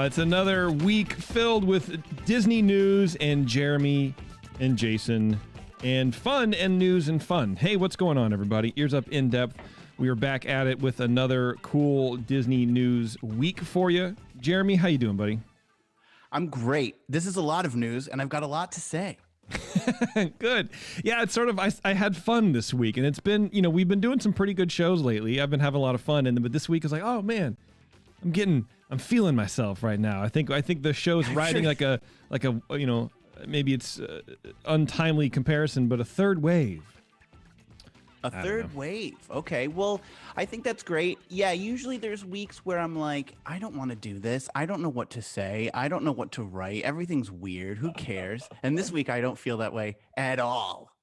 It's another week filled with Disney news and Jeremy and Jason and fun and news and fun. Hey, what's going on, everybody? Ears Up In Depth. We are back at it with another cool Disney news week for you. Jeremy, how you doing, buddy? I'm great. This is a lot of news, and I've got a lot to say. Good. Yeah, it's sort of, I had fun this week, and it's been, we've been doing some pretty good shows lately. I've been having a lot of fun, but this week is like, oh man, I'm feeling myself right now. I think the show's riding like a maybe it's untimely comparison, but a third wave. A third wave. Okay. Well, I think that's great. Yeah, usually there's weeks where I'm like, I don't want to do this. I don't know what to say. I don't know what to write. Everything's weird. Who cares? And this week I don't feel that way at all.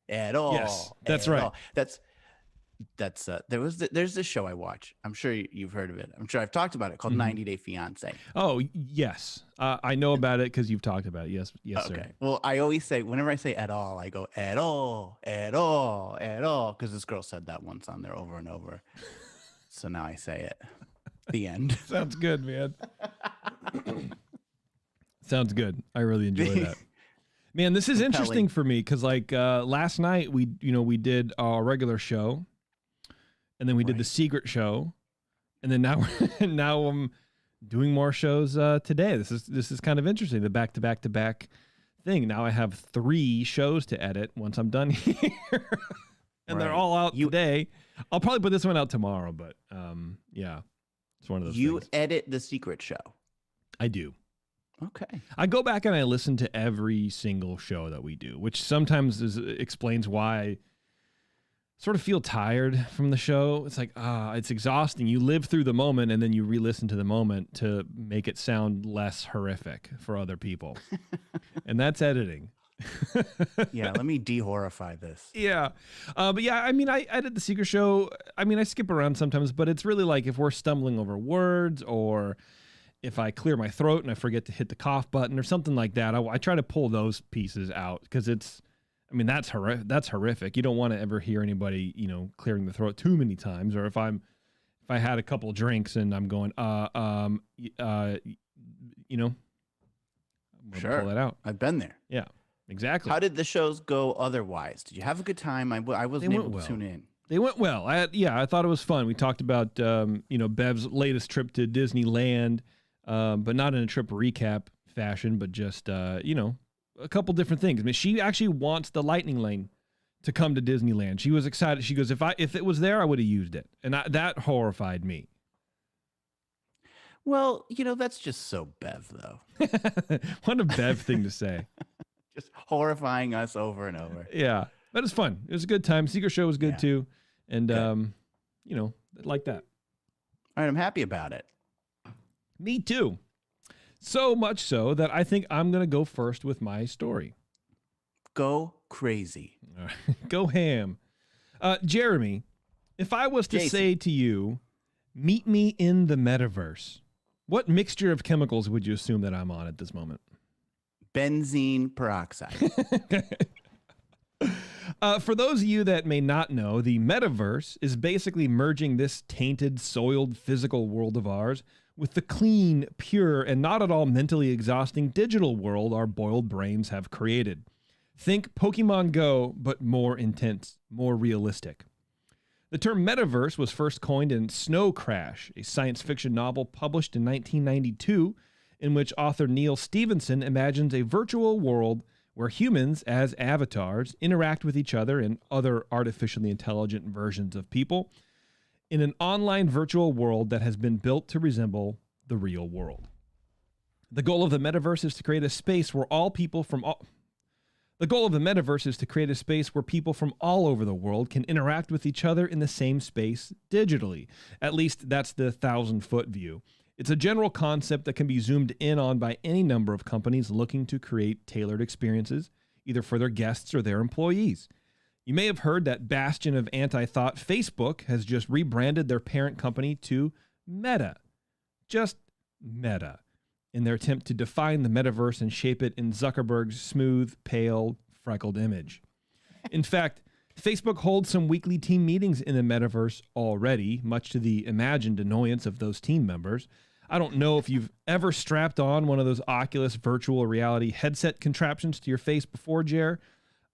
At all. Yes, that's right. All. There's this show I watch. I'm sure you've heard of it. I'm sure I've talked about it, called 90 Day Fiancé. Oh, yes. I know about it because you've talked about it. Yes, okay. Sir. Well, I always say, whenever I say at all, I go at all, because this girl said that once on there over and over. So now I say it. The end. Sounds good, man. Sounds good. I really enjoy that. Man, this is interesting for me because last night we did our regular show. And then we did the secret show, and then now I'm doing more shows today. This is kind of interesting, the back-to-back-to-back thing. Now I have 3 shows to edit once I'm done here, and they're all out today. I'll probably put this one out tomorrow, but yeah, it's one of those things. You edit the secret show? I do. Okay. I go back and I listen to every single show that we do, which sometimes explains why I sort of feel tired from the show. It's like, it's exhausting. You live through the moment and then you re-listen to the moment to make it sound less horrific for other people. And that's editing. Yeah, let me de-horrify this. Yeah. But yeah, I mean, I edit the secret show. I mean, I skip around sometimes, but it's really like if we're stumbling over words or if I clear my throat and I forget to hit the cough button or something like that, I try to pull those pieces out because that's horrific. You don't want to ever hear anybody, clearing the throat too many times. Or if I had a couple drinks and I'm going, I'm gonna sure, pull that out. I've been there. Yeah, exactly. How did the shows go otherwise? Did you have a good time? I wasn't able to tune in. They went well. I thought it was fun. We talked about, Bev's latest trip to Disneyland, but not in a trip recap fashion, but just, a couple different things. I mean, she actually wants the Lightning Lane to come to Disneyland. She was excited. She goes, if it was there, I would have used it. And that horrified me. Well, that's just so Bev, though. What a Bev thing to say. Just horrifying us over and over. Yeah, but it's fun. It was a good time. Secret Show was good too. And, like that. All right, I'm happy about it. Me too. So much so that I think I'm going to go first with my story. Go crazy. Go ham. Jeremy, if I was to say to you, meet me in the metaverse, what mixture of chemicals would you assume that I'm on at this moment? Benzene peroxide. For those of you that may not know, the metaverse is basically merging this tainted, soiled physical world of ours with the clean, pure, and not at all mentally exhausting digital world our boiled brains have created. Think Pokemon Go, but more intense, more realistic. The term metaverse was first coined in Snow Crash, a science fiction novel published in 1992, in which author Neil Stephenson imagines a virtual world where humans, as avatars, interact with each other and other artificially intelligent versions of people in an online virtual world that has been built to resemble the real world. The goal of the metaverse is to create a space where people from all over the world can interact with each other in the same space digitally. At least that's the 1,000-foot view. It's a general concept that can be zoomed in on by any number of companies looking to create tailored experiences, either for their guests or their employees. You may have heard that bastion of anti-thought Facebook has just rebranded their parent company to Meta. Just Meta, in their attempt to define the metaverse and shape it in Zuckerberg's smooth, pale, freckled image. In fact, Facebook holds some weekly team meetings in the metaverse already, much to the imagined annoyance of those team members. I don't know if you've ever strapped on one of those Oculus virtual reality headset contraptions to your face before, Jer.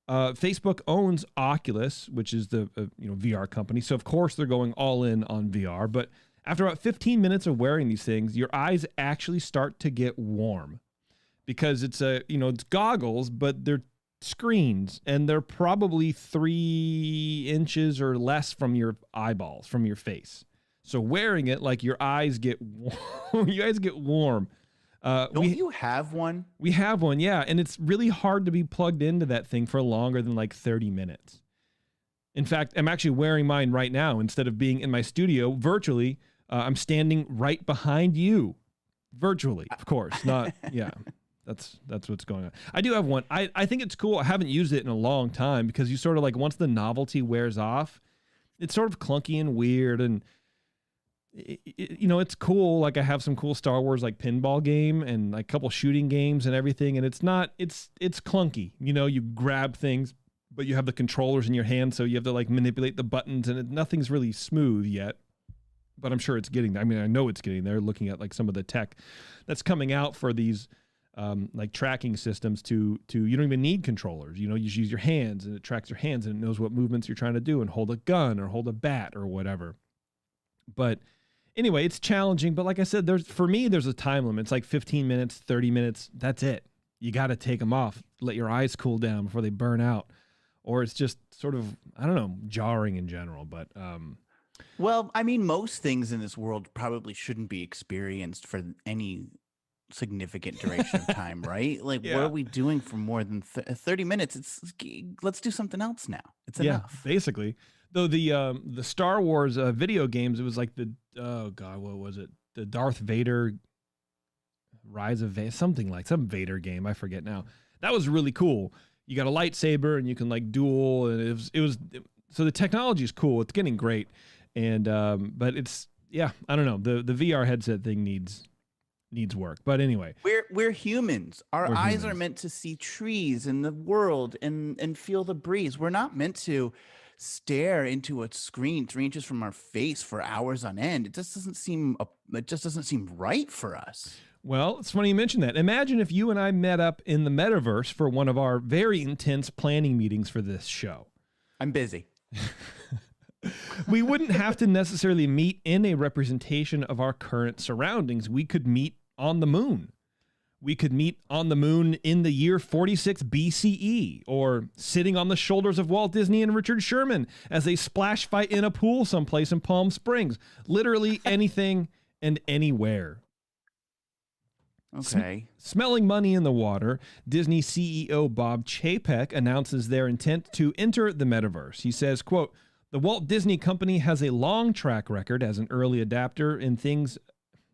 Facebook owns Oculus, which is the VR company. So of course they're going all in on VR. But after about 15 minutes of wearing these things, your eyes actually start to get warm because it's it's goggles, but they're screens and they're probably 3 inches or less from your eyeballs, from your face. So wearing it, like your eyes get warm. You guys get warm. Don't you have one? We have one, yeah. And it's really hard to be plugged into that thing for longer than like 30 minutes. In fact, I'm actually wearing mine right now. Instead of being in my studio virtually, I'm standing right behind you. Virtually, of course. Not, yeah. That's what's going on. I do have one. I think it's cool. I haven't used it in a long time because you sort of like, once the novelty wears off, it's sort of clunky and weird and it's cool. Like I have some cool Star Wars like pinball game and like a couple shooting games and everything. And it's clunky. You grab things, but you have the controllers in your hand. So you have to like manipulate the buttons and nothing's really smooth yet, but I'm sure it's getting there. I mean, I know it's getting there looking at like some of the tech that's coming out for these like tracking systems to you don't even need controllers. You just use your hands and it tracks your hands and it knows what movements you're trying to do and hold a gun or hold a bat or whatever. But anyway, it's challenging, but like I said, for me, there's a time limit. It's like 15 minutes, 30 minutes. That's it. You got to take them off. Let your eyes cool down before they burn out. Or it's just sort of, I don't know, jarring in general. But well, I mean, most things in this world probably shouldn't be experienced for any significant duration of time, right? Like, yeah. What are we doing for more than 30 minutes? Let's do something else now. It's enough. Yeah, basically. Though the Star Wars video games, it was like what was it? The Darth Vader Rise of Vader, something like some Vader game. I forget now. That was really cool. You got a lightsaber and you can like duel, and so the technology is cool. It's getting great, and but I don't know. The VR headset thing needs work. But anyway, we're humans. Our eyes are meant to see trees and the world and feel the breeze. We're not meant to stare into a screen 3 inches from our face for hours on end. It just doesn't seem right for us. Well, it's funny you mentioned that. Imagine if you and I met up in the metaverse for one of our very intense planning meetings for this show. I'm busy. We wouldn't have to necessarily meet in a representation of our current surroundings. We could meet on the moon. We could meet on the moon in the year 46 BCE, or sitting on the shoulders of Walt Disney and Richard Sherman as they splash fight in a pool someplace in Palm Springs. Literally anything and anywhere. Okay. Smelling money in the water, Disney CEO Bob Chapek announces their intent to enter the metaverse. He says, quote, "The Walt Disney Company has a long track record as an early adapter in things..."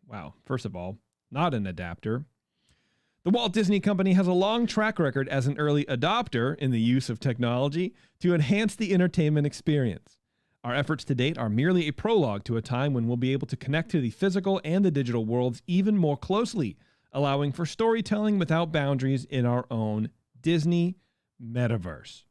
Wow, first of all, not an adapter. The Walt Disney Company has a long track record as an early adopter in the use of technology to enhance the entertainment experience. Our efforts to date are merely a prologue to a time when we'll be able to connect to the physical and the digital worlds even more closely, allowing for storytelling without boundaries in our own Disney metaverse.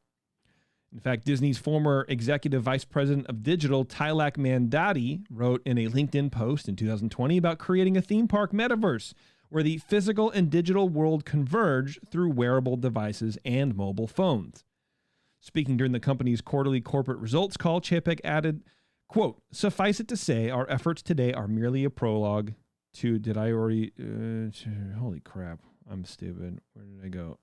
In fact, Disney's former executive vice president of digital, Tilak Mandati, wrote in a LinkedIn post in 2020 about creating a theme park metaverse where the physical and digital world converge through wearable devices and mobile phones. Speaking during the company's quarterly corporate results call, Chapek added, quote, "Suffice it to say, our efforts today are merely a prologue to..." Holy crap, I'm stupid. Where did I go?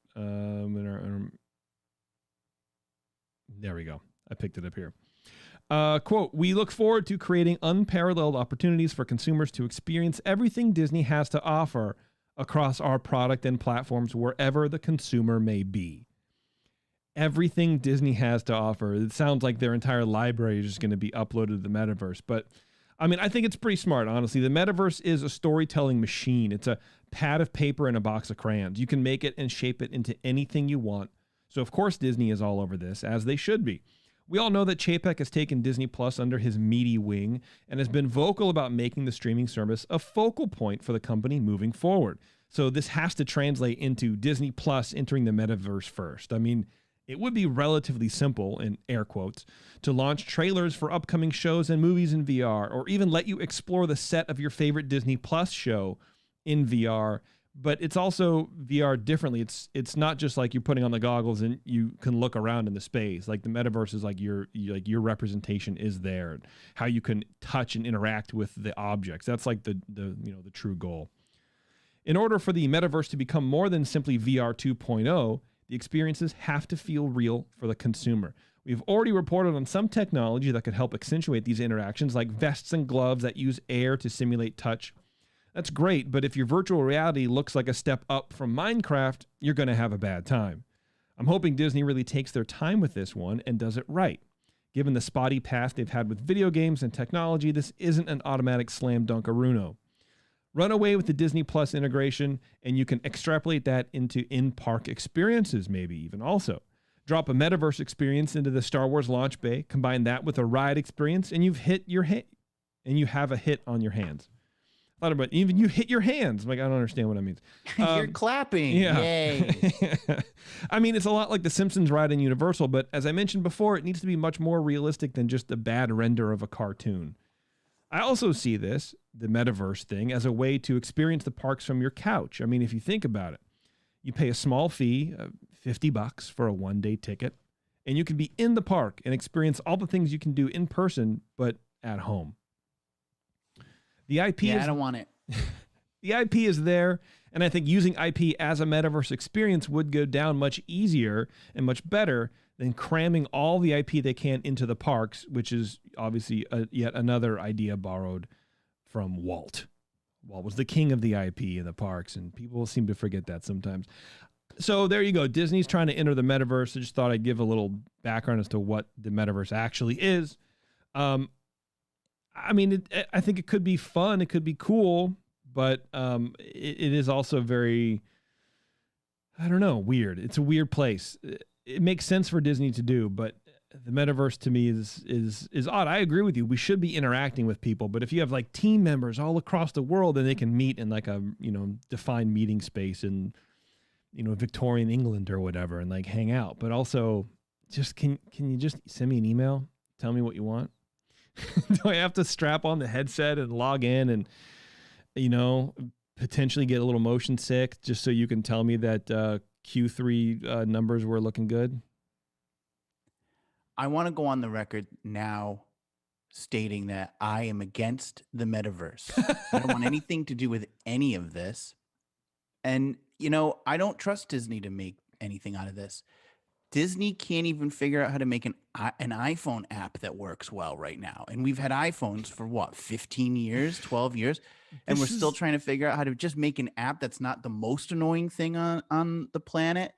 There we go. I picked it up here. Quote, "We look forward to creating unparalleled opportunities for consumers to experience everything Disney has to offer across our product and platforms wherever the consumer may be." Everything Disney has to offer. It sounds like their entire library is just going to be uploaded to the metaverse. But I mean, I think it's pretty smart, honestly. The metaverse is a storytelling machine. It's a pad of paper and a box of crayons. You can make it and shape it into anything you want. So of course Disney is all over this, as they should be. We all know that Chapek has taken Disney Plus under his meaty wing and has been vocal about making the streaming service a focal point for the company moving forward. So this has to translate into Disney Plus entering the metaverse first. I mean, It would be relatively simple, in air quotes, to launch trailers for upcoming shows and movies in VR, or even let you explore the set of your favorite Disney Plus show in VR. But it's also VR differently. It's not just like you're putting on the goggles and you can look around in the space. Like the metaverse is like your representation is there, how you can touch and interact with the objects. That's like the true goal. In order for the metaverse to become more than simply VR 2.0, the experiences have to feel real for the consumer. We've already reported on some technology that could help accentuate these interactions, like vests and gloves that use air to simulate touch. That's great, but if your virtual reality looks like a step up from Minecraft, you're going to have a bad time. I'm hoping Disney really takes their time with this one and does it right. Given the spotty past they've had with video games and technology, this isn't an automatic slam dunkaruno. Run away with the Disney Plus integration, and you can extrapolate that into in-park experiences, maybe even also. Drop a metaverse experience into the Star Wars launch bay, combine that with a ride experience, and you have a hit on your hands. Thought about even you hit your hands. Like, I don't understand what that means. You're clapping. Yeah. Yay. I mean, it's a lot like the Simpsons ride in Universal, but as I mentioned before, it needs to be much more realistic than just a bad render of a cartoon. I also see this, the metaverse thing, as a way to experience the parks from your couch. I mean, if you think about it, you pay a small fee, $50 for a one-day ticket, and you can be in the park and experience all the things you can do in person, but at home. The IP I don't want it. The IP is there, and I think using IP as a metaverse experience would go down much easier and much better than cramming all the IP they can into the parks, which is obviously yet another idea borrowed from Walt. Walt was the king of the IP in the parks, and people seem to forget that sometimes. So there you go. Disney's trying to enter the metaverse. I just thought I'd give a little background as to what the metaverse actually is. I mean, I think it could be fun. It could be cool, but it is also very, I don't know, weird. It's a weird place. It makes sense for Disney to do, but the metaverse to me is odd. I agree with you. We should be interacting with people, but if you have like team members all across the world and they can meet in like a, defined meeting space in, Victorian England or whatever and like hang out, but also just, can you just send me an email? Tell me what you want. Do I have to strap on the headset and log in and, potentially get a little motion sick just so you can tell me that, Q3 numbers were looking good? I want to go on the record now stating that I am against the metaverse. I don't want anything to do with any of this. And, I don't trust Disney to make anything out of this. Disney can't even figure out how to make an iPhone app that works well right now. And we've had iPhones for 15 years, 12 years. And we're still trying to figure out how to just make an app that's not the most annoying thing on the planet.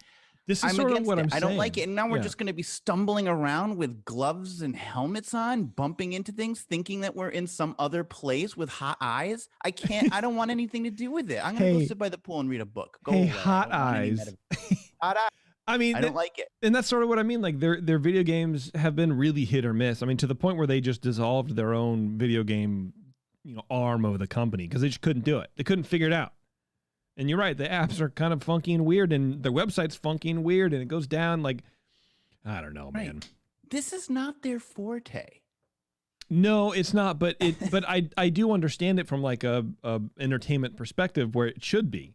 This is sort of what I'm saying. I don't like it. And now we're just going to be stumbling around with gloves and helmets on, bumping into things, thinking that we're in some other place with hot eyes. I don't want anything to do with it. I'm going to go sit by the pool and read a book. Go away. Hot eyes. Hot eyes. I mean, I don't like it. And that's sort of what I mean. Like their video games have been really hit or miss. I mean, to the point where they just dissolved their own video game, arm of the company because they just couldn't do it. They couldn't figure it out. And you're right. The apps are kind of funky and weird, and their website's funky and weird, and it goes down like, I don't know, man. This is not their forte. No, it's not. But I do understand it from like a entertainment perspective where it should be.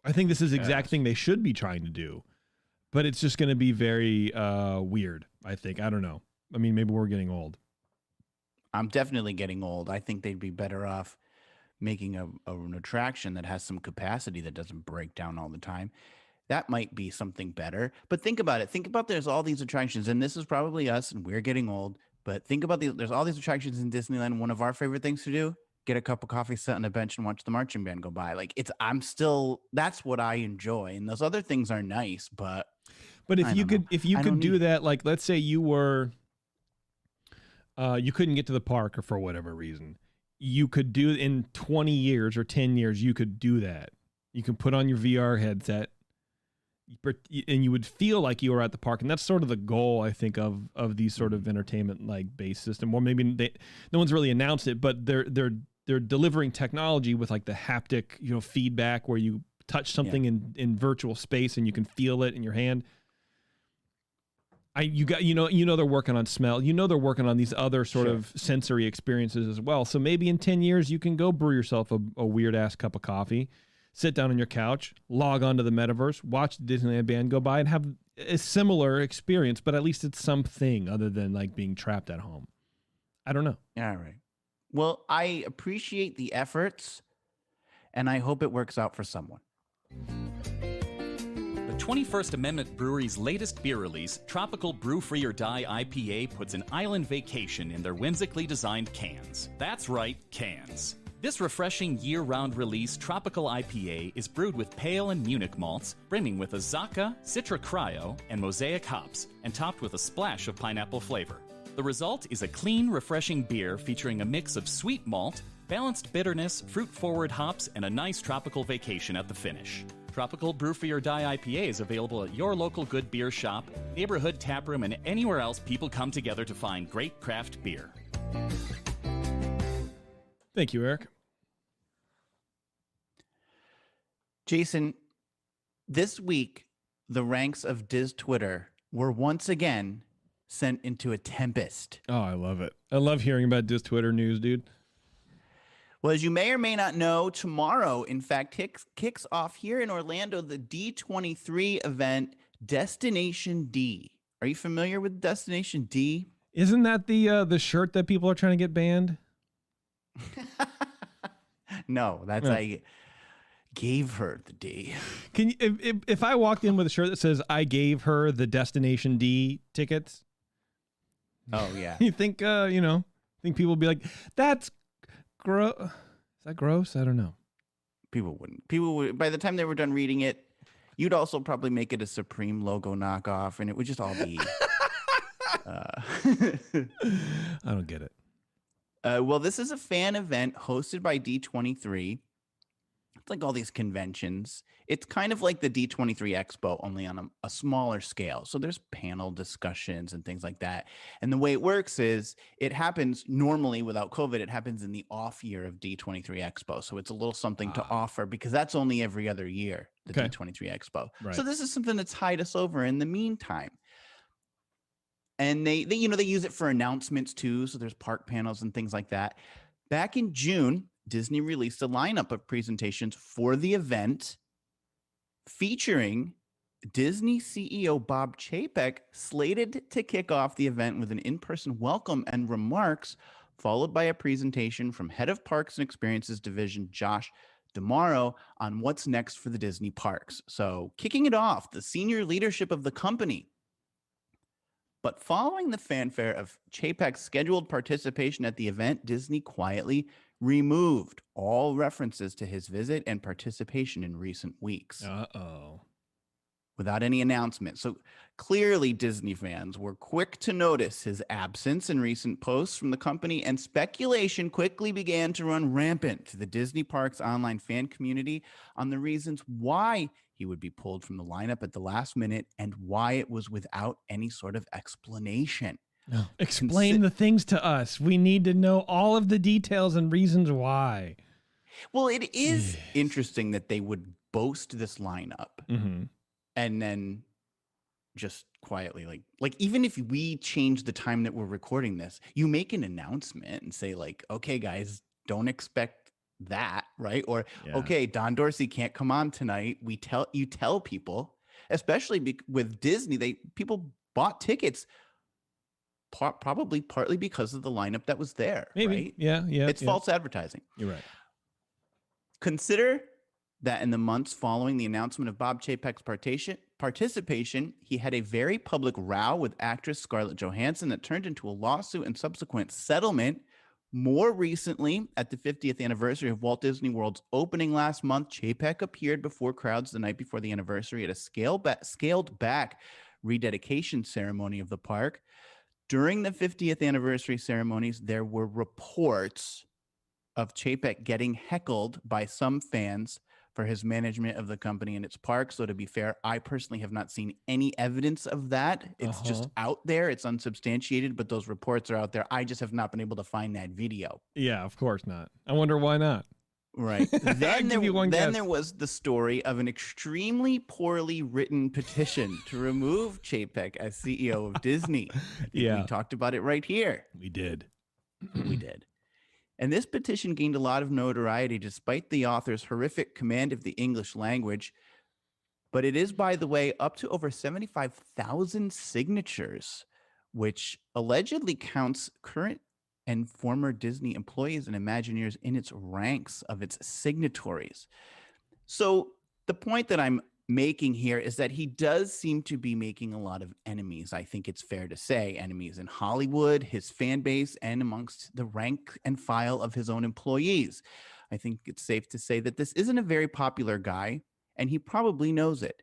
I think this is the exact thing they should be trying to do, but it's just going to be very weird. I think. I don't know. I mean, maybe we're getting old. I'm definitely getting old. I think they'd be better off making an attraction that has some capacity that doesn't break down all the time. That might be something better. But think about it. Think about there's all these attractions, and this is probably us, and we're getting old. But think about there's all these attractions in Disneyland. One of our favorite things to do: get a cup of coffee, sit on a bench, and watch the marching band go by. Like that's what I enjoy. And those other things are nice, but if you could do that, like let's say you were, you couldn't get to the park or for whatever reason, you could do in 20 years or 10 years, you could do that. You can put on your VR headset and you would feel like you were at the park. And that's sort of the goal, I think, of these sort of entertainment like based system. Or maybe no one's really announced it, but they're delivering technology with like the haptic, feedback where you touch something in virtual space and you can feel it in your hand. They're working on smell. They're working on these other sort of sensory experiences as well. So maybe in 10 years you can go brew yourself a weird ass cup of coffee, sit down on your couch, log onto the metaverse, watch the Disneyland band go by, and have a similar experience. But at least it's something other than like being trapped at home. I don't know. All right. Well, I appreciate the efforts, and I hope it works out for someone. The 21st Amendment Brewery's latest beer release, Tropical Brew Free or Die IPA, puts an island vacation in their whimsically designed cans. That's right, cans. This refreshing year-round release, Tropical IPA, is brewed with pale and Munich malts, brimming with Azacca, Citra Cryo, and Mosaic hops, and topped with a splash of pineapple flavor. The result is a clean, refreshing beer featuring a mix of sweet malt, balanced bitterness, fruit-forward hops, and a nice tropical vacation at the finish. Tropical Brew Free or Die IPA is available at your local good beer shop, neighborhood taproom, and anywhere else people come together to find great craft beer. Thank you, Eric. Jason, this week, the ranks of Diz Twitter were once again sent into a tempest. Oh, I love it. I love hearing about Diz Twitter news, dude. Well, as you may or may not know, tomorrow, in fact, kicks off here in Orlando the D23 event, Destination D. Are you familiar with Destination D? Isn't that the shirt that people are trying to get banned? No, that's I gave her the D. Can you, if I walked in with a shirt that says I gave her the Destination D tickets? Oh yeah. You think think people would be like, that's gross? Is that gross? I don't know. People wouldn't. People would, by the time they were done reading it, you'd also probably make it a Supreme logo knockoff, and it would just all be. I don't get it. Well, this is a fan event hosted by D23. It's like all these conventions. It's kind of like the D23 Expo, only on a smaller scale. So there's panel discussions and things like that. And the way it works is it happens normally without COVID. It happens in the off year of D23 Expo. So it's a little something to offer because that's only every other year, the D23 Expo. Right. So this is something to tide us over in the meantime. And they use it for announcements too. So there's park panels and things like that. Back in June, Disney released a lineup of presentations for the event featuring Disney CEO Bob Chapek, slated to kick off the event with an in-person welcome and remarks, followed by a presentation from Head of Parks and Experiences Division Josh D'Amaro on what's next for the Disney parks. So kicking it off, the senior leadership of the company. But following the fanfare of Chapek's scheduled participation at the event, Disney quietly removed all references to his visit and participation in recent weeks. Uh-oh. Without any announcement. So clearly Disney fans were quick to notice his absence in recent posts from the company, and speculation quickly began to run rampant to the Disney Parks online fan community on the reasons why he would be pulled from the lineup at the last minute and why it was without any sort of explanation. No. Explain the things to us. We need to know all of the details and reasons why. Well, it is interesting that they would boast this lineup and then just quietly, like even if we change the time that we're recording this, you make an announcement and say like, okay, guys, don't expect that, right? Or okay, Don Dorsey can't come on tonight. You tell people, especially with Disney, people bought tickets. Probably partly because of the lineup that was there. Maybe. Right? Yeah. It's false advertising. You're right. Consider that in the months following the announcement of Bob Chapek's participation, he had a very public row with actress Scarlett Johansson that turned into a lawsuit and subsequent settlement. More recently, at the 50th anniversary of Walt Disney World's opening last month, Chapek appeared before crowds the night before the anniversary at a scaled back rededication ceremony of the park. During the 50th anniversary ceremonies, there were reports of Chapek getting heckled by some fans for his management of the company and its parks. So to be fair, I personally have not seen any evidence of that. It's just out there. It's unsubstantiated, but those reports are out there. I just have not been able to find that video. Yeah, of course not. I wonder why not. Right. Then give you one guess. there was the story of an extremely poorly written petition to remove Chapek as CEO of Disney. I think we talked about it right here. We did. We did. And this petition gained a lot of notoriety despite the author's horrific command of the English language. But it is, by the way, up to over 75,000 signatures, which allegedly counts current and former Disney employees and Imagineers in its ranks of its signatories. So the point that I'm making here is that he does seem to be making a lot of enemies. I think it's fair to say enemies in Hollywood, his fan base, and amongst the rank and file of his own employees. I think it's safe to say that this isn't a very popular guy, and he probably knows it.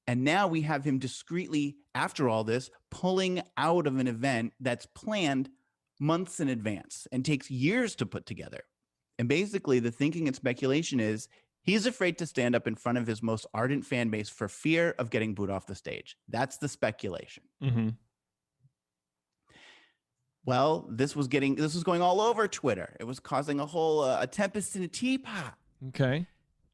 And now we have him discreetly, after all this, pulling out of an event that's planned months in advance and takes years to put together. And basically the thinking and speculation is he's afraid to stand up in front of his most ardent fan base for fear of getting booed off the stage. That's the speculation. Mm-hmm. Well, this was going all over Twitter. It was causing a whole a tempest in a teapot. Okay.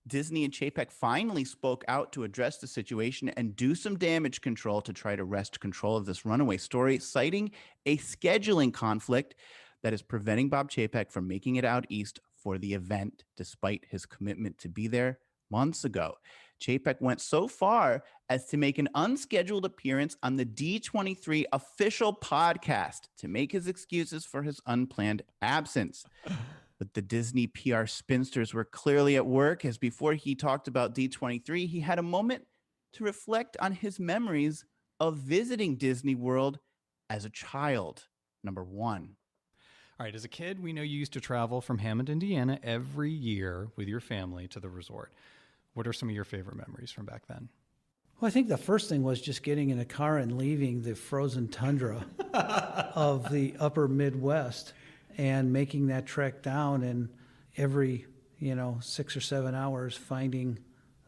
Disney and Chapek finally spoke out to address the situation and do some damage control to try to wrest control of this runaway story, citing a scheduling conflict that is preventing Bob Chapek from making it out east for the event, despite his commitment to be there months ago. Chapek went so far as to make an unscheduled appearance on the D23 official podcast to make his excuses for his unplanned absence. But the Disney PR spinsters were clearly at work, as before he talked about D23, he had a moment to reflect on his memories of visiting Disney World as a child. Number one. All right. As a kid, we know you used to travel from Hammond, Indiana every year with your family to the resort. What are some of your favorite memories from back then? Well, I think the first thing was just getting in a car and leaving the frozen tundra of the upper Midwest and making that trek down, and every 6 or 7 hours finding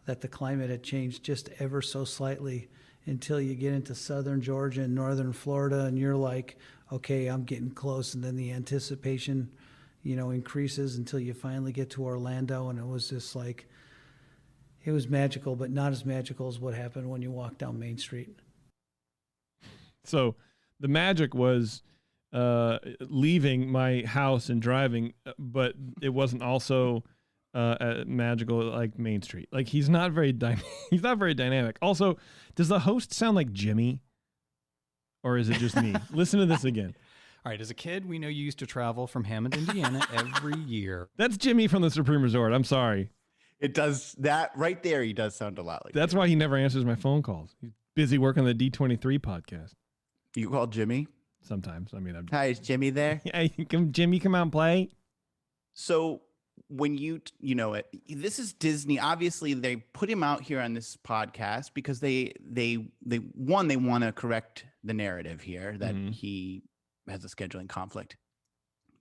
that the climate had changed just ever so slightly until you get into southern Georgia and northern Florida, and you're like, okay, I'm getting close. And then the anticipation increases until you finally get to Orlando, and it was just like, it was magical, but not as magical as what happened when you walk down Main Street. So the magic was leaving my house and driving, but it wasn't also magical like Main Street. Like he's not very he's not very dynamic. Also, does the host sound like Jimmy, or is it just me? Listen to this again. All right. As a kid, we know you used to travel from Hammond, Indiana every year. That's Jimmy from the Supreme Resort. I'm sorry. It does that right there. He does sound a lot like. That's Jimmy. why he never answers my phone calls. He's busy working on the D23 podcast. You call Jimmy? Sometimes. I mean, hi, is Jimmy there? Hey, Jimmy, come out and play. So when this is Disney. Obviously, they put him out here on this podcast because they want to correct the narrative here that he has a scheduling conflict.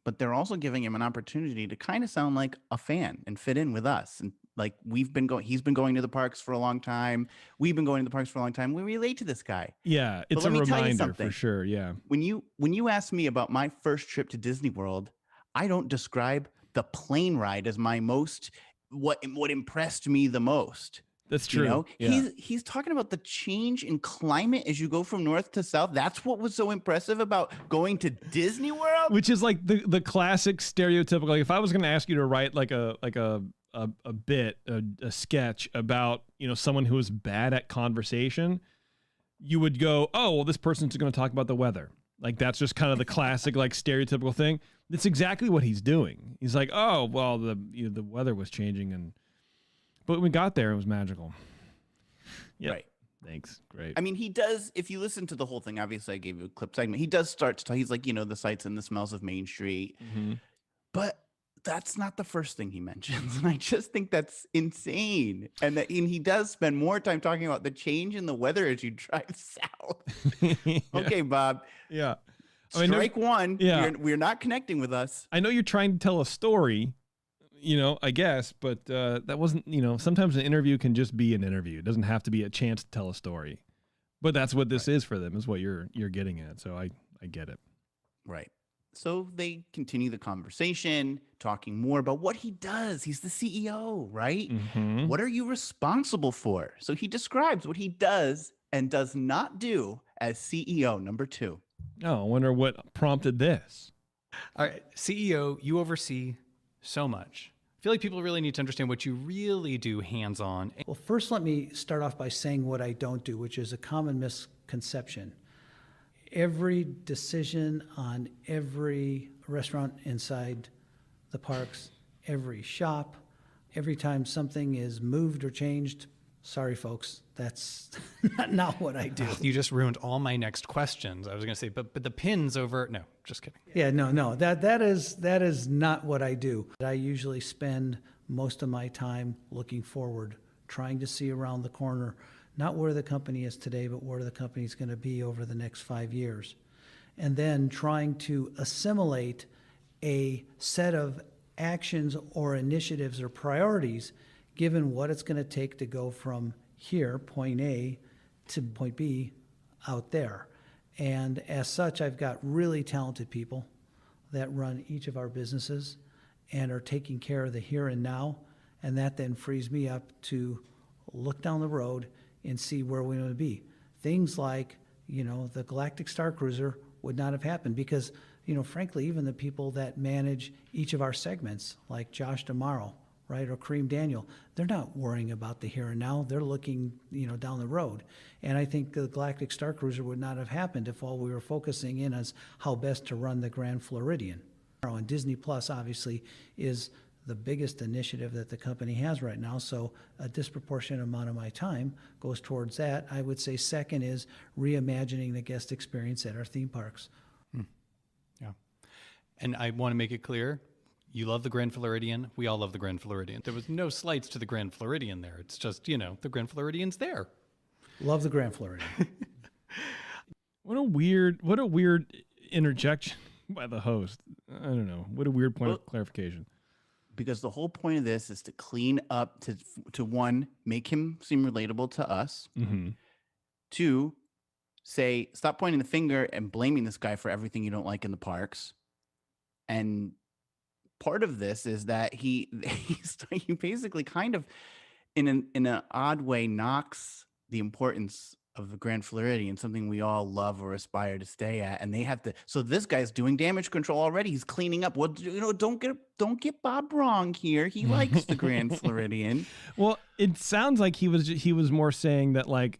But they're also giving him an opportunity to kind of sound like a fan and fit in with us. And like he's been going to the parks for a long time. We've been going to the parks for a long time. We relate to this guy. Yeah, it's a reminder for sure. Yeah. When you ask me about my first trip to Disney World, I don't describe the plane ride as my most what impressed me the most. That's true. Yeah. He's talking about the change in climate as you go from north to south. That's what was so impressive about going to Disney World. Which is like the classic stereotypical. Like if I was going to ask you to write like a sketch about someone who is bad at conversation, you would go, oh well, this person's going to talk about the weather. Like that's just kind of the classic like stereotypical thing. That's exactly what he's doing. He's like, oh well, the weather was changing but when we got there, it was magical. Yep. Right. Thanks. Great. I mean, he does, if you listen to the whole thing, obviously I gave you a clip segment. He does start to talk. He's like, the sights and the smells of Main Street. Mm-hmm. But that's not the first thing he mentions. And I just think that's insane. And he does spend more time talking about the change in the weather as you drive south. Yeah. Okay, Bob. Yeah. Strike one. Yeah. We're not connecting with us. I know you're trying to tell a story, I guess, but that wasn't, sometimes an interview can just be an interview. It doesn't have to be a chance to tell a story. But that's what this is for them, is what you're getting at. So I get it. Right. So they continue the conversation, talking more about what he does. He's the CEO, right? Mm-hmm. What are you responsible for? So he describes what he does and does not do as CEO, number 2. Oh, I wonder what prompted this. All right, CEO, you oversee so much. I feel like people really need to understand what you really do hands-on. Well, first, let me start off by saying what I don't do, which is a common misconception. Every decision on every restaurant inside the parks, every shop, every time something is moved or changed, sorry, folks, that's not what I do. You just ruined all my next questions. I was going to say, but the pins over. No, just kidding. Yeah, no, that is not what I do. I usually spend most of my time looking forward, trying to see around the corner, not where the company is today, but where the company is going to be over the next 5 years. And then trying to assimilate a set of actions or initiatives or priorities, given what it's going to take to go from here, point A, to point B out there. And as such, I've got really talented people that run each of our businesses and are taking care of the here and now. And that then frees me up to look down the road and see where we want to be. Things like, the Galactic Star Cruiser would not have happened because, frankly, even the people that manage each of our segments, like Josh Damaro, right, or Kareem Daniel, they're not worrying about the here and now. They're looking, down the road. And I think the Galactic Star Cruiser would not have happened if all we were focusing in on how best to run the Grand Floridian. And Disney Plus, obviously, is the biggest initiative that the company has right now. So a disproportionate amount of my time goes towards that. I would say second is reimagining the guest experience at our theme parks. Yeah. And I want to make it clear, you love the Grand Floridian. We all love the Grand Floridian. There was no slights to the Grand Floridian there. It's just, the Grand Floridian's there. Love the Grand Floridian. What a weird interjection by the host. I don't know. What a weird point of clarification. Because the whole point of this is to clean up, to one, make him seem relatable to us. Mm-hmm. 2, say, stop pointing the finger and blaming this guy for everything you don't like in the parks. And part of this is that he basically kind of, in an odd way, knocks the importance of the Grand Floridian, something we all love or aspire to stay at, and they have to. So this guy's doing damage control already. He's cleaning up. Well, don't get Bob wrong here. He likes the Grand Floridian. Well, it sounds like he was more saying that, like,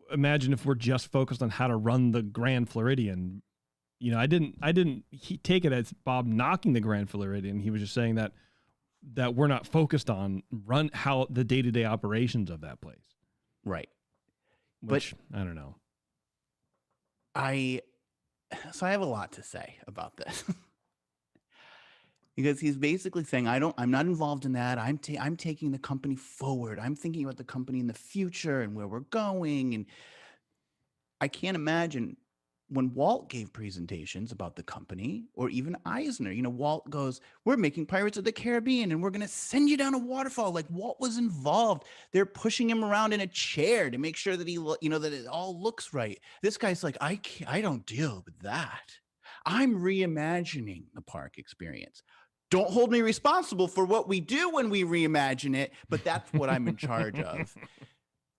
imagine if we're just focused on how to run the Grand Floridian. I didn't take it as Bob knocking the Grand Floridian. He was just saying that we're not focused on how the day-to-day operations of that place. Right. Which, I don't know. So I have a lot to say about this. Because he's basically saying, I'm not involved in that. I'm taking the company forward. I'm thinking about the company in the future and where we're going. And I can't imagine when Walt gave presentations about the company, or even Eisner, Walt goes, we're making Pirates of the Caribbean and we're going to send you down a waterfall. Like, Walt was involved. They're pushing him around in a chair to make sure that that it all looks right. This guy's like, I don't deal with that. I'm reimagining the park experience. Don't hold me responsible for what we do when we reimagine it, but that's what I'm in charge of.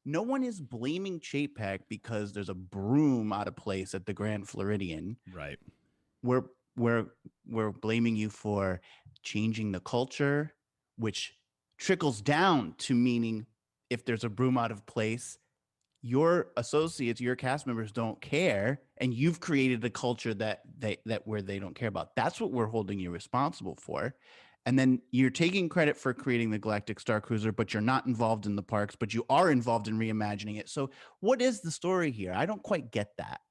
No one is blaming Chapek because there's a broom out of place at the Grand Floridian. Right. We're blaming you for changing the culture, which trickles down to meaning if there's a broom out of place, your associates, your cast members don't care, and you've created a culture that where they don't care about. That's what we're holding you responsible for. And then you're taking credit for creating the Galactic Star Cruiser, but you're not involved in the parks, but you are involved in reimagining it. So what is the story here? I don't quite get that.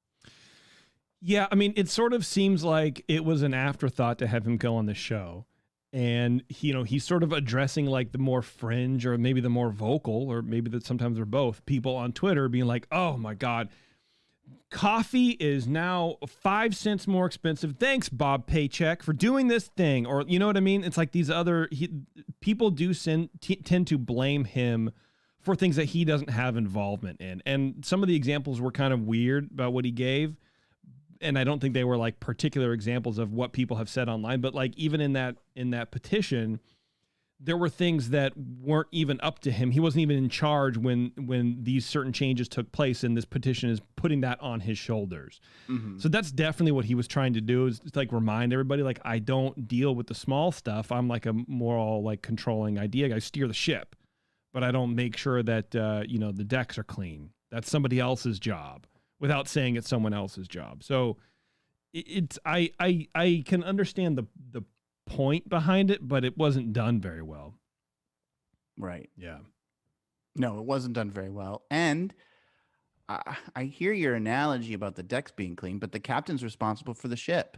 Yeah, I mean, it sort of seems like it was an afterthought to have him go on the show. And, he's sort of addressing like the more fringe or maybe the more vocal, or maybe that sometimes they're both, people on Twitter being like, oh my God, coffee is now 5 cents more expensive. Thanks, Bob Paycheck, for doing this thing. Or, you know what I mean? It's like these other people do tend to blame him for things that he doesn't have involvement in. And some of the examples were kind of weird about what he gave. and I don't think they were like particular examples of what people have said online, but like even in that petition, there were things that weren't even up to him. He wasn't even in charge when these certain changes took place, and this petition is putting that on his shoulders. Mm-hmm. So that's definitely what he was trying to do, is like remind everybody, like, I don't deal with the small stuff. I'm like a moral, like controlling idea. I steer the ship, but I don't make sure that, the decks are clean. That's somebody else's job, without saying it's someone else's job. So I can understand the point behind it, but it wasn't done very well. Right. Yeah. No, it wasn't done very well. And I hear your analogy about the decks being clean, but the captain's responsible for the ship.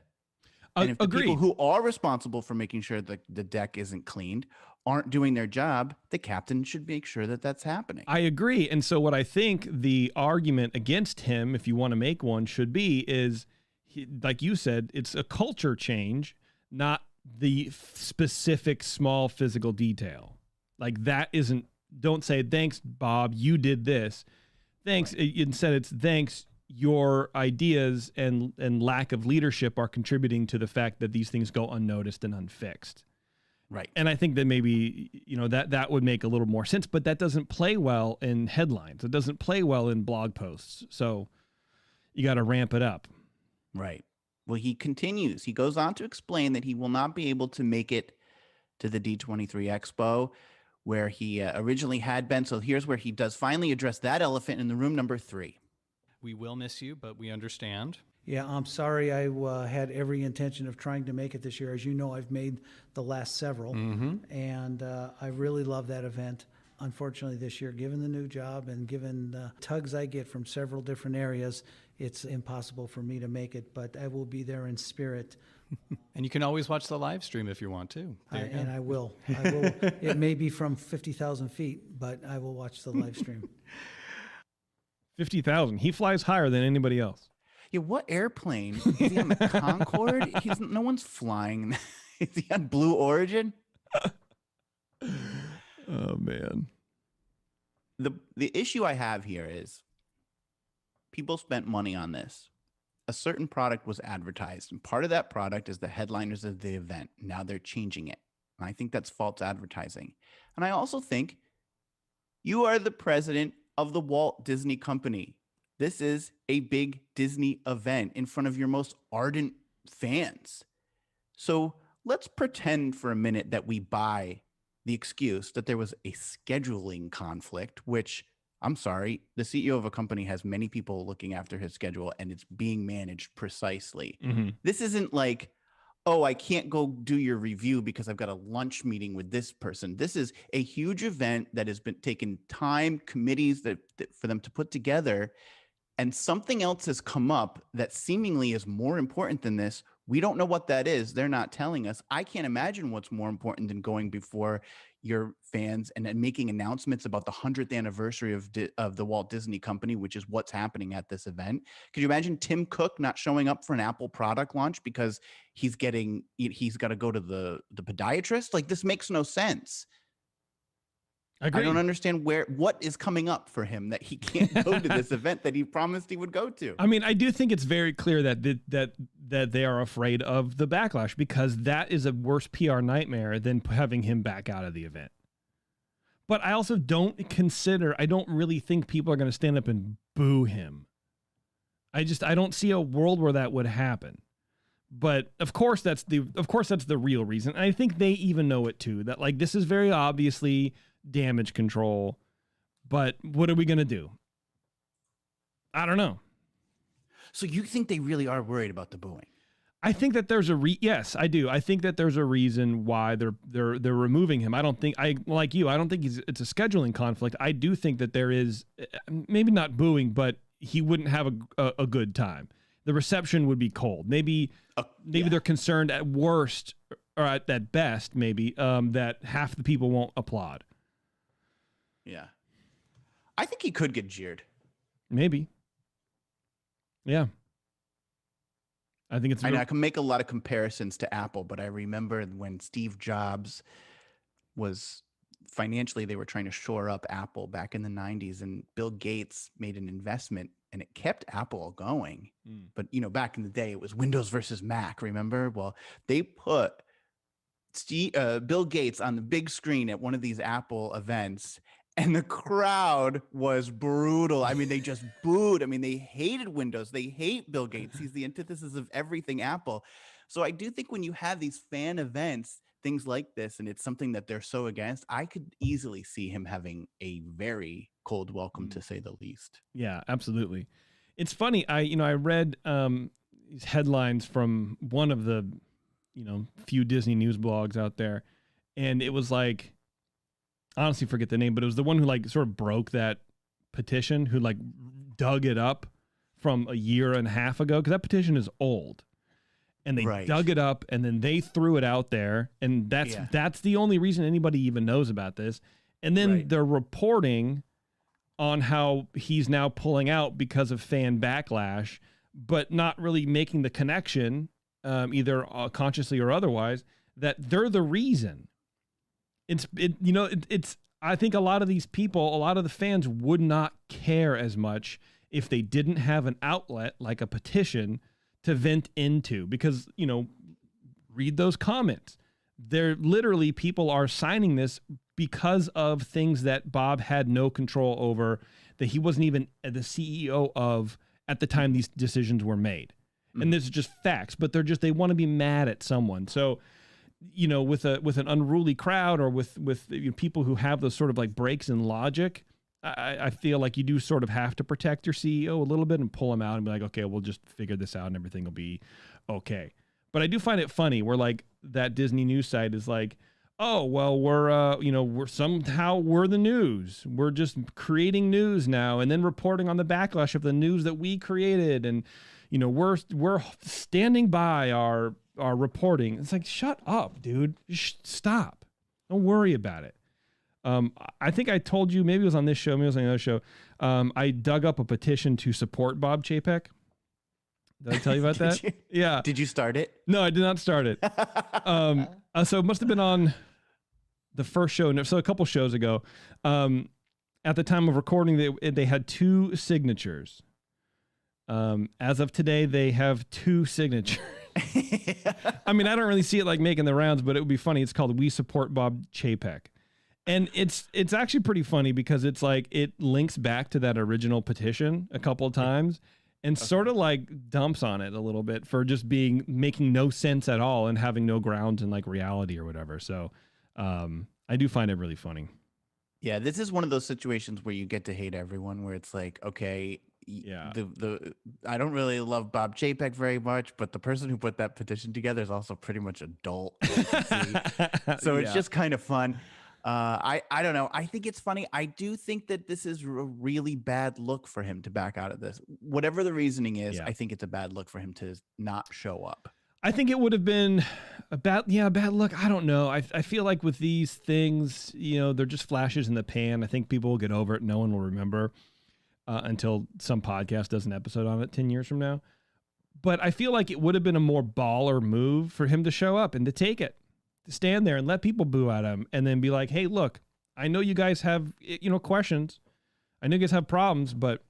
And if the people who are responsible for making sure that the deck isn't cleaned aren't doing their job, the captain should make sure that that's happening. I agree. And so what I think the argument against him, if you want to make one, should be is, like you said, it's a culture change, not the specific small physical detail. Like that isn't, don't say, thanks, Bob, you did this. Thanks. Right. Instead, it's thanks, your ideas and lack of leadership are contributing to the fact that these things go unnoticed and unfixed. Right. And I think that maybe, that would make a little more sense, but that doesn't play well in headlines. It doesn't play well in blog posts. So you got to ramp it up. Right. Well, he continues. He goes on to explain that he will not be able to make it to the D23 Expo where he originally had been. So here's where he does finally address that elephant in the room, number 3. We will miss you, but we understand. Yeah, I'm sorry. I had every intention of trying to make it this year. As you know, I've made the last several, and I really love that event. Unfortunately, this year, given the new job and given the tugs I get from several different areas, it's impossible for me to make it, but I will be there in spirit. And you can always watch the live stream if you want to. And I will. It may be from 50,000 feet, but I will watch the live stream. 50,000. He flies higher than anybody else. Yeah, what airplane? Is he on the Concorde? No one's flying. Is he on Blue Origin? Oh, man. The issue I have here is people spent money on this. A certain product was advertised, and part of that product is the headliners of the event. Now they're changing it. And I think that's false advertising. And I also think you are the president of the Walt Disney Company. This is a big Disney event in front of your most ardent fans. So let's pretend for a minute that we buy the excuse that there was a scheduling conflict, which, I'm sorry, the CEO of a company has many people looking after his schedule, and it's being managed precisely. Mm-hmm. This isn't like, oh, I can't go do your review because I've got a lunch meeting with this person. This is a huge event that has been taking time, committees that for them to put together, and something else has come up that seemingly is more important than this. We don't know what that is. They're not telling us. I can't imagine what's more important than going before your fans and then making announcements about the 100th anniversary of the Walt Disney Company, which is what's happening at this event. Could you imagine Tim Cook not showing up for an Apple product launch because he's got to go to the podiatrist? Like, this makes no sense. I don't understand what is coming up for him that he can't go to this event that he promised he would go to. I mean, I do think it's very clear that they are afraid of the backlash, because that is a worse PR nightmare than having him back out of the event. But I also don't really think people are going to stand up and boo him. I don't see a world where that would happen. But of course that's the real reason. And I think they even know it too, that like this is very obviously damage control, but what are we going to do? I don't know. So you think they really are worried about the booing? I think that there's yes, I do. I think that there's a reason why they're removing him. I don't think it's a scheduling conflict. I do think that there is, maybe not booing, but he wouldn't have a good time. The reception would be cold. Maybe they're concerned at worst, or at best, maybe that half the people won't applaud. Yeah. I think he could get jeered. Maybe. Yeah. I think I can make a lot of comparisons to Apple, but I remember when Steve Jobs was financially they were trying to shore up Apple back in the 90s, and Bill Gates made an investment and it kept Apple going. But, you know, back in the day, it was Windows versus Mac, remember? Well, they put Bill Gates on the big screen at one of these Apple events, and the crowd was brutal. I mean, they just booed. I mean, they hated Windows. They hate Bill Gates. He's the antithesis of everything Apple. So I do think when you have these fan events, things like this, and it's something that they're so against, I could easily see him having a very cold welcome, to say the least. Yeah, absolutely. It's funny. I read these headlines from one of the, few Disney news blogs out there, and it was like, honestly forget the name, but it was the one who like sort of broke that petition, who like dug it up from a year and a half ago, because that petition is old. And they dug it up, and then they threw it out there, and that's the only reason anybody even knows about this. And then they're reporting on how he's now pulling out because of fan backlash, but not really making the connection, either consciously or otherwise, that they're the reason. I think a lot of these people, a lot of the fans would not care as much if they didn't have an outlet like a petition to vent into, because, read those comments. They're literally, people are signing this because of things that Bob had no control over, that he wasn't even the CEO of at the time these decisions were made. And this is just facts, but they want to be mad at someone. So, with an unruly crowd, or with people who have those sort of like breaks in logic, I feel like you do sort of have to protect your CEO a little bit and pull him out and be like, okay, we'll just figure this out and everything will be okay. But I do find it funny where like that Disney news site is like, oh, well, we're the news. We're just creating news now and then reporting on the backlash of the news that we created. And, we're standing by our reporting. It's like, shut up, dude. Stop. Don't worry about it. I think I told you, maybe it was on this show, maybe it was on another show. I dug up a petition to support Bob Chapek. Did I tell you about that? Yeah. Did you start it? No, I did not start it. So it must have been on the first show. So a couple shows ago, at the time of recording, they had 2 signatures. As of today, they have 2 signatures. I mean, I don't really see it like making the rounds, but it would be funny. It's called We Support Bob Chapek. And it's actually pretty funny because it's like it links back to that original petition a couple of times and sort of like dumps on it a little bit for just making no sense at all and having no grounds in like reality or whatever. So I do find it really funny. Yeah, this is one of those situations where you get to hate everyone, where it's like, okay, I don't really love Bob Chapek very much, but the person who put that petition together is also pretty much adult. So it's just kind of fun. I don't know. I think it's funny. I do think that this is a really bad look for him to back out of this. Whatever the reasoning is, I think it's a bad look for him to not show up. I think it would have been a bad look. I don't know. I feel like with these things, they're just flashes in the pan. I think people will get over it. No one will remember until some podcast does an episode on it 10 years from now. But I feel like it would have been a more baller move for him to show up and to take it. Stand there and let people boo at him and then be like, hey, look, I know you guys have, questions. I know you guys have problems, but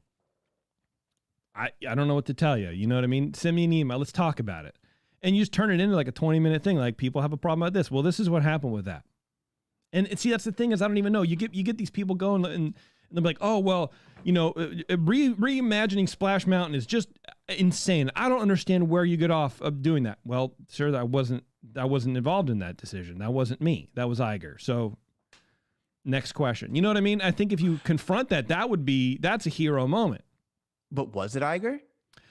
I don't know what to tell you. You know what I mean? Send me an email. Let's talk about it. And you just turn it into like a 20-minute thing. Like, people have a problem about this. Well, this is what happened with that. And see, that's the thing, is I don't even know. You get these people going and they're like, oh, well, reimagining Splash Mountain is just insane. I don't understand where you get off of doing that. Well, sir, I wasn't involved in that decision. That wasn't me. That was Iger. So next question. You know what I mean? I think if you confront that's a hero moment. But was it Iger?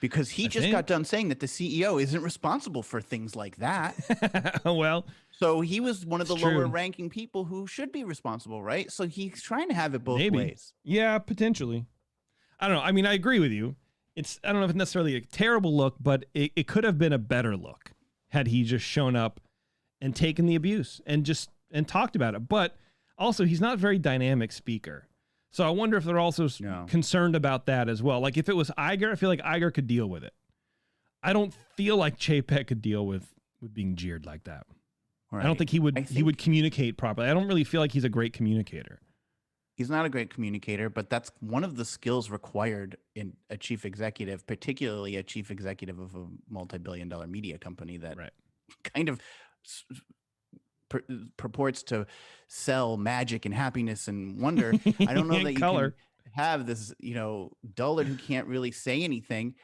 Because he just got done saying that the CEO isn't responsible for things like that. Well, so he was one of the lower ranking people who should be responsible, right? So he's trying to have it both ways. Yeah, potentially. I don't know. I mean, I agree with you. I don't know if it's necessarily a terrible look, but it could have been a better look had he just shown up and taken the abuse and talked about it. But also, he's not a very dynamic speaker. So I wonder if they're also concerned about that as well. Like if it was Iger, I feel like Iger could deal with it. I don't feel like Chapek could deal with being jeered like that. I don't think he would communicate properly. I don't really feel like he's a great communicator. He's not a great communicator, but that's one of the skills required in a chief executive, particularly a chief executive of a multi-billion-dollar media company that kind of purports to sell magic and happiness and wonder. I don't know that you can have this, dullard who can't really say anything.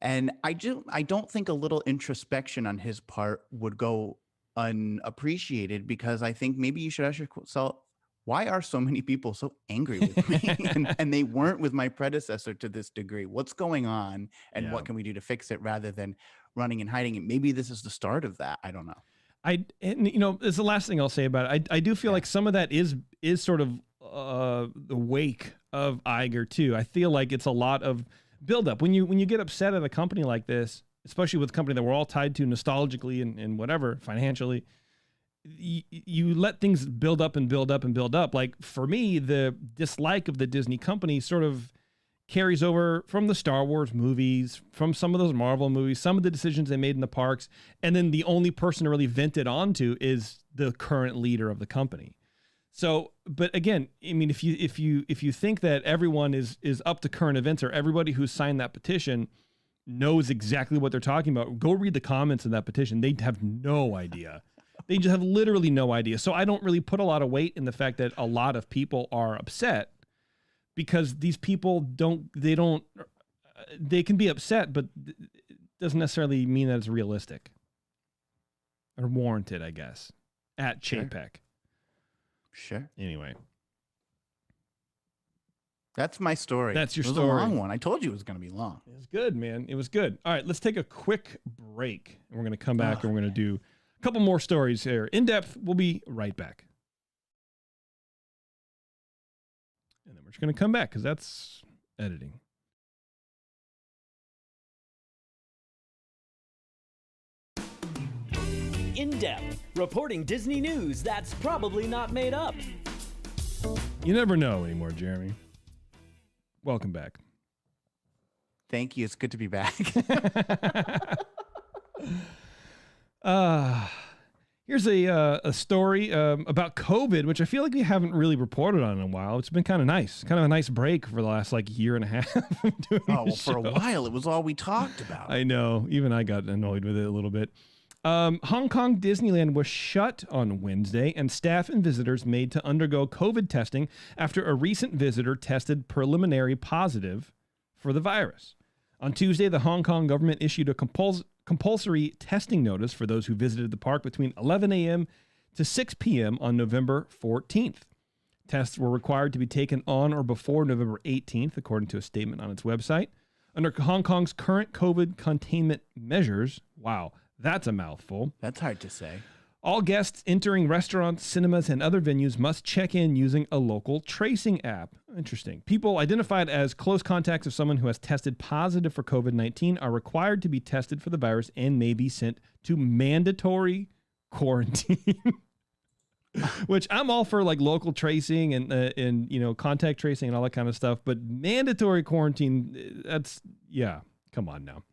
And I don't think a little introspection on his part would go unappreciated, because I think maybe you should ask yourself, why are so many people so angry with me? and they weren't with my predecessor to this degree. What's going on, and what can we do to fix it, rather than running and hiding it? Maybe this is the start of that. I don't know. It's the last thing I'll say about it. I do feel like some of that is sort of the wake of Iger too. I feel like it's a lot of buildup. When you get upset at a company like this, especially with a company that we're all tied to nostalgically and whatever, financially, you let things build up and build up and build up. Like for me, the dislike of the Disney company sort of carries over from the Star Wars movies, from some of those Marvel movies, some of the decisions they made in the parks. And then the only person to really vent it onto is the current leader of the company. So, but again, I mean, if you think that everyone is up to current events, or everybody who's signed that petition knows exactly what they're talking about, go read the comments in that petition. They have no idea. They just have literally no idea. So I don't really put a lot of weight in the fact that a lot of people are upset, because these people they can be upset, but it doesn't necessarily mean that it's realistic or warranted, I guess, at Chapek. Sure. Anyway. That's my story. That's your story. It was a long one. I told you it was going to be long. It was good, man. It was good. All right, let's take a quick break. And we're going to come back and we're going to do a couple more stories here. In depth, we'll be right back. And then we're just going to come back because that's editing. In depth, reporting Disney news that's probably not made up. You never know anymore, Jeremy. Welcome back. Thank you. It's good to be back. Here's a story about COVID, which I feel like we haven't really reported on in a while. It's been kind of nice, kind of a nice break for the last year and a half. For a while, it was all we talked about. I know. Even I got annoyed with it a little bit. Hong Kong Disneyland was shut on Wednesday, and staff and visitors made to undergo COVID testing after a recent visitor tested preliminary positive for the virus. On Tuesday, the Hong Kong government issued a compulsory testing notice for those who visited the park between 11 a.m. to 6 p.m. on November 14th. Tests were required to be taken on or before November 18th, according to a statement on its website. Under Hong Kong's current COVID containment measures, wow, that's a mouthful. That's hard to say. All guests entering restaurants, cinemas, and other venues must check in using a local tracing app. Interesting. People identified as close contacts of someone who has tested positive for COVID-19 are required to be tested for the virus and may be sent to mandatory quarantine. Which I'm all for, local tracing and contact tracing and all that kind of stuff, but mandatory quarantine, come on now.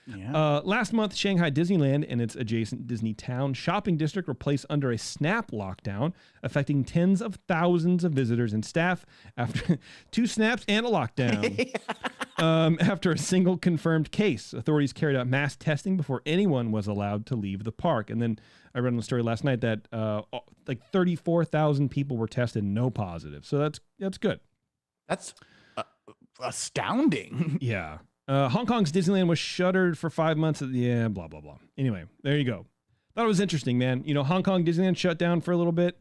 Yeah. Last month, Shanghai Disneyland and its adjacent Disney Town shopping district were placed under a snap lockdown, affecting tens of thousands of visitors and staff after 2 snaps and a lockdown. After a single confirmed case, authorities carried out mass testing before anyone was allowed to leave the park. And then I read on the story last night that 34,000 people were tested, no positive. So that's good. That's astounding. Yeah. Hong Kong's Disneyland was shuttered for 5 months. Blah, blah, blah. Anyway, there you go. Thought it was interesting, man. Hong Kong Disneyland shut down for a little bit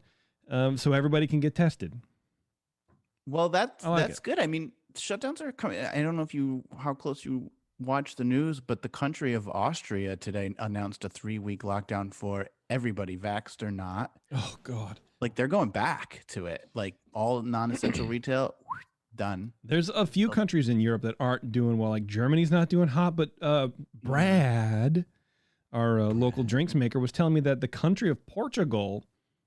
so everybody can get tested. Well, that's good. I mean, shutdowns are coming. I don't know how close you watch the news, but the country of Austria today announced a 3-week lockdown for everybody, vaxxed or not. Oh, God. They're going back to it. All non-essential retail, done. There's a few countries in Europe that aren't doing well. Germany's not doing hot, but Brad, our local drinks maker, was telling me that the country of Portugal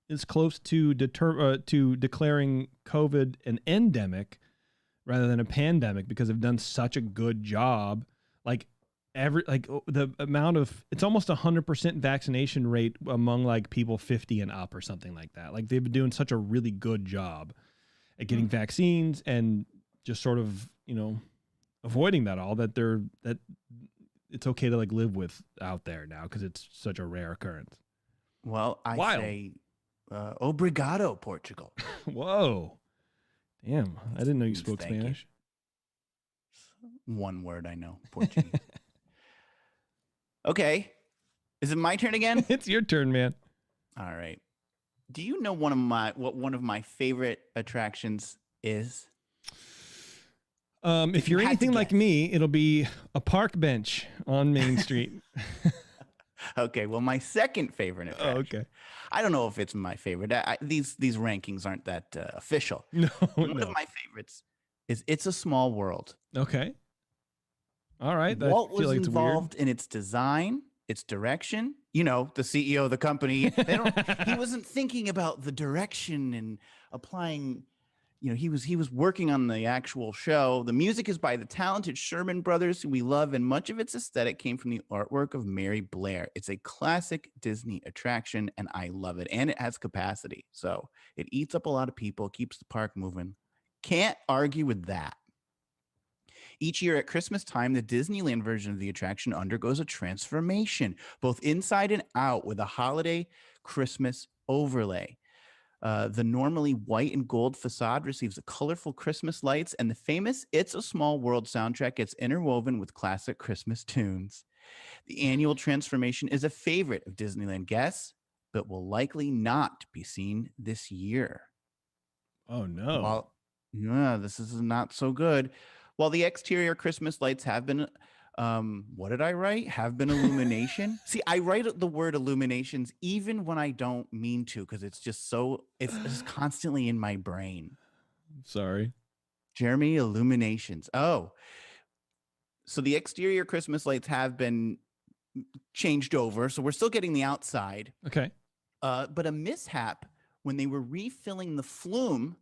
is close to declaring COVID an endemic rather than a pandemic because they've done such a good job. the amount of, it's almost 100% vaccination rate among like people 50 and up or something like that. Like they've been doing such a really good job at getting vaccines and just sort of, avoiding that all, that it's okay to like live with out there now because it's such a rare occurrence. Well, I Wild. say, obrigado, Portugal. Whoa. Damn. I didn't know you Means spoke thank you. Spanish. One word I know, Portuguese. Okay. Is it my turn again? It's your turn, man. All right. Do you know what one of my favorite attractions is? If you're you had to anything like guess. me, it'll be a park bench on Main Street. Okay, well, my second favorite attraction. Oh, okay. I don't know if it's my favorite. These rankings aren't that official. No, One no. of my favorites is It's a Small World. Okay. All right. Walt I feel was like it's involved in its design, its direction. The CEO of the company. He wasn't thinking about the direction and applying. He was working on the actual show. The music is by the talented Sherman Brothers, who we love, and much of its aesthetic came from the artwork of Mary Blair. It's a classic Disney attraction, and I love it. And it has capacity, so it eats up a lot of people, keeps the park moving. Can't argue with that. Each year at Christmas time, the Disneyland version of the attraction undergoes a transformation, both inside and out, with a holiday Christmas overlay. The normally white and gold facade receives colorful Christmas lights, and the famous It's a Small World soundtrack gets interwoven with classic Christmas tunes. The annual transformation is a favorite of Disneyland guests, but will likely not be seen this year. Oh, no. Well, yeah, this is not so good. While the exterior Christmas lights have been, what did I write? Have been illumination. See, I write the word illuminations even when I don't mean to, because it's just constantly in my brain. Sorry. Jeremy, illuminations. Oh, so the exterior Christmas lights have been changed over. So we're still getting the outside. Okay. But a mishap when they were refilling the flume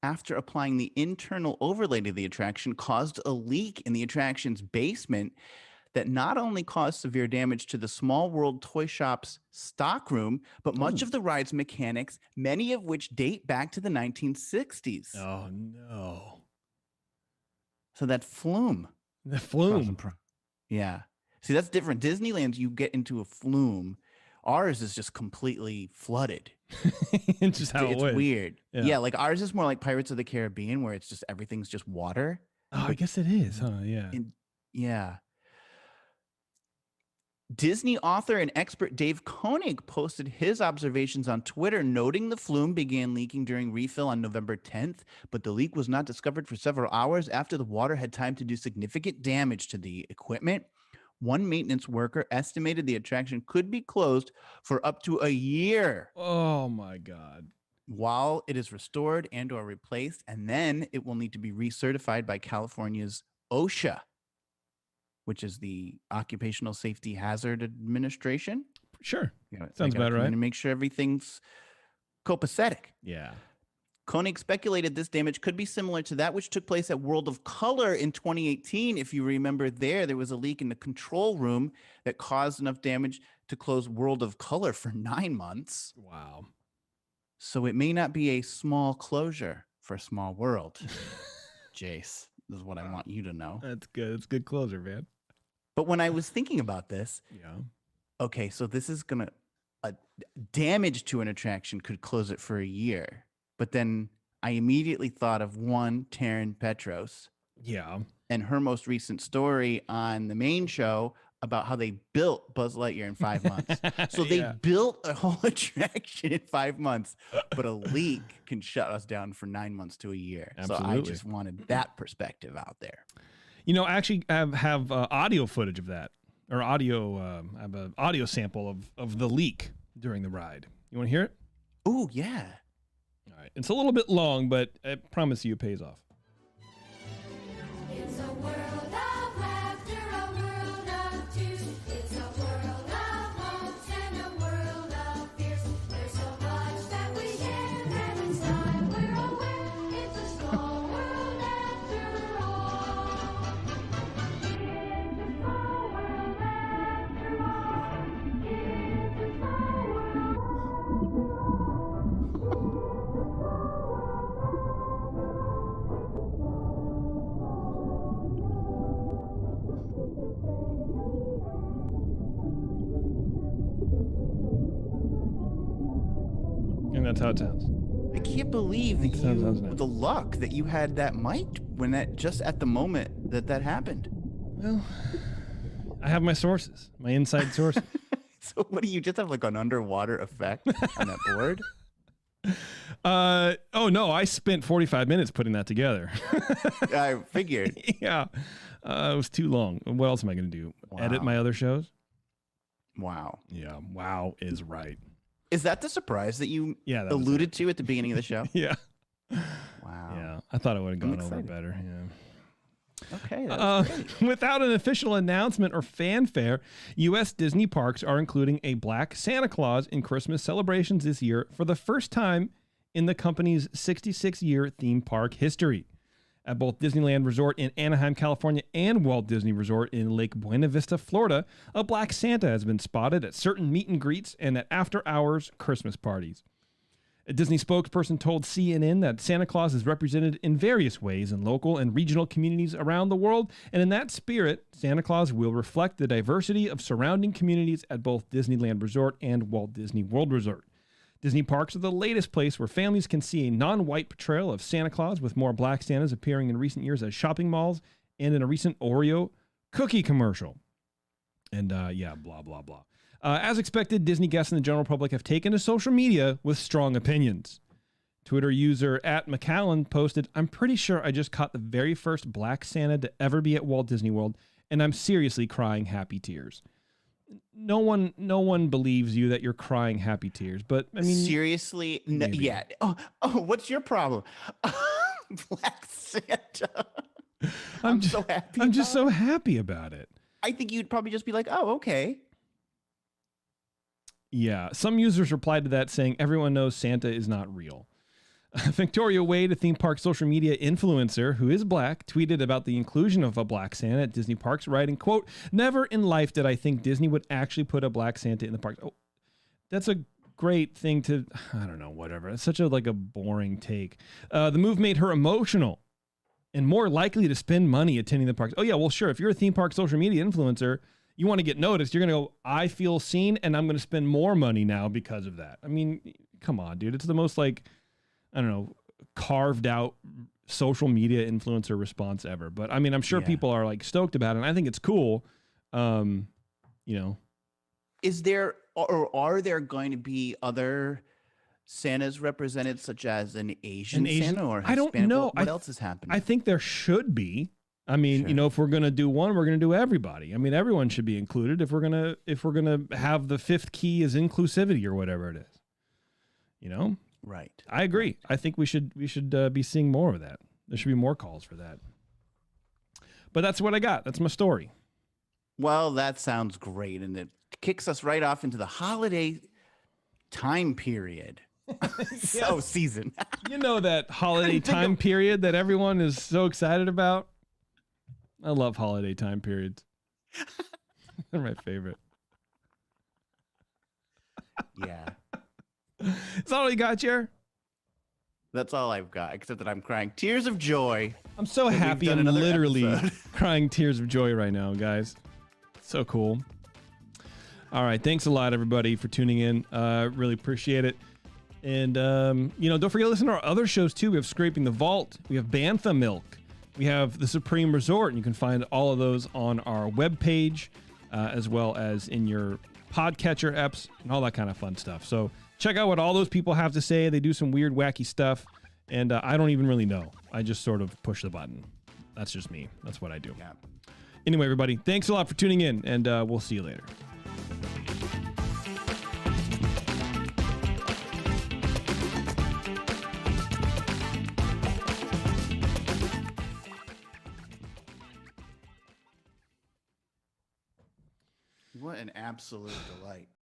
after applying the internal overlay to the attraction caused a leak in the attraction's basement that not only caused severe damage to the Small World Toy Shop's stockroom, but much of the ride's mechanics, many of which date back to the 1960s. Oh, no. So that flume. The flume. Yeah. See, that's different. Disneyland, you get into a flume. Ours is just completely flooded. It's just how it's it was. weird. Yeah. Yeah, like ours is more like Pirates of the Caribbean, where it's just everything's just water. Oh, I guess it is, huh? Yeah. Yeah. Disney author and expert Dave Koenig posted his observations on Twitter, noting the flume began leaking during refill on November 10th, but the leak was not discovered for several hours after the water had time to do significant damage to the equipment. One maintenance worker estimated the attraction could be closed for up to a year Oh, my God. while it is restored and or replaced, and then it will need to be recertified by California's OSHA, which is the Occupational Safety Hazard Administration. Sure. They Sounds gotta about come in right. and make sure everything's copacetic. Yeah. Koenig speculated this damage could be similar to that which took place at World of Color in 2018. If you remember there was a leak in the control room that caused enough damage to close World of Color for 9 months. Wow. So it may not be a small closure for Small World. Jace, this is what I want you to know. That's good. It's a good closer, man. But when I was thinking about this, Yeah. okay, so this is going to, damage to an attraction could close it for a year. But then I immediately thought of one, Taryn Petros, Yeah. and her most recent story on the main show about how they built Buzz Lightyear in 5 months. So they Yeah. built a whole attraction in 5 months, but a leak can shut us down for 9 months to a year. So I Absolutely. just wanted that perspective out there. I actually have audio footage of that, or audio. I have an audio sample of the leak during the ride. You want to hear it? Oh, yeah. All right. It's a little bit long, but I promise you it pays off. It's a world of laughter, a world of tears. It's a world of hopes and a world of fears. There's so much that we share that inside we're aware. It's a small world after all. It's a small world. And that's how it sounds. I can't believe that Sounds nice. the luck that you had that mic when that just at the moment that happened. Well, I have my sources, my inside sources. So what do you just have like an underwater effect on that board? Oh no, I spent 45 minutes putting that together. I figured. Yeah. It was too long. What else am I going to do? Edit my other shows? Wow. Yeah. Wow is right. Is that the surprise that you That was alluded to at the beginning of the show? Yeah. Wow. Yeah. I thought it would have gone over excited. better. Yeah. Okay. That's great. Without an official announcement or fanfare, U.S. Disney parks are including a Black Santa Claus in Christmas celebrations this year for the first time in the company's 66-year theme park history. At both Disneyland Resort in Anaheim, California, and Walt Disney Resort in Lake Buena Vista, Florida, a Black Santa has been spotted at certain meet and greets and at after-hours Christmas parties. A Disney spokesperson told CNN that Santa Claus is represented in various ways in local and regional communities around the world, and in that spirit, Santa Claus will reflect the diversity of surrounding communities at both Disneyland Resort and Walt Disney World Resort. Disney parks are the latest place where families can see a non-white portrayal of Santa Claus, with more Black Santas appearing in recent years at shopping malls and in a recent Oreo cookie commercial. And blah, blah, blah. As expected, Disney guests and the general public have taken to social media with strong opinions. Twitter user @McAllen posted, "I'm pretty sure I just caught the very first Black Santa to ever be at Walt Disney World, and I'm seriously crying happy tears." No one believes you that you're crying happy tears, but I mean, seriously, yeah. Oh, what's your problem? Black Santa. I'm so happy. I'm just so happy about it. I think you'd probably just be like, oh, okay. Yeah, some users replied to that saying everyone knows Santa is not real. Victoria Wade, a theme park social media influencer who is Black, tweeted about the inclusion of a Black Santa at Disney parks, writing, quote, "Never in life did I think Disney would actually put a Black Santa in the park." Oh, that's a great thing to, I don't know, whatever. It's such a boring take. The move made her emotional and more likely to spend money attending the parks. Oh yeah, well sure, if you're a theme park social media influencer, you want to get noticed, you're going to go, I feel seen, and I'm going to spend more money now because of that. I mean, come on, dude. It's the most carved out social media influencer response ever. But I mean, I'm sure people are stoked about it, and I think it's cool. Is there, or are there going to be other Santas represented, such as an Asian Santa or Hispanic? I don't know. What else is happening? I think there should be. I mean, if we're gonna do one, we're gonna do everybody. I mean, everyone should be included if we're gonna have the fifth key as inclusivity or whatever it is. Right. I agree. I think we should be seeing more of that. There should be more calls for that. But that's what I got. That's my story. Well, that sounds great, and it kicks us right off into the holiday time period. Season. You know that holiday time period that everyone is so excited about? I love holiday time periods. They're my favorite. Yeah. Is that all you got, Jer? That's all I've got, except that I'm crying tears of joy. I'm so we've happy. done I'm another literally episode. crying tears of joy right now, guys. So cool. All right. Thanks a lot, everybody, for tuning in. Really appreciate it. And, don't forget to listen to our other shows, too. We have Scraping the Vault. We have Bantha Milk. We have The Supreme Resort. And you can find all of those on our webpage, as well as in your podcatcher apps and all that kind of fun stuff. So check out what all those people have to say. They do some weird, wacky stuff. And I don't even really know. I just sort of push the button. That's just me. That's what I do. Yeah. Anyway, everybody, thanks a lot for tuning in, and we'll see you later. What an absolute delight.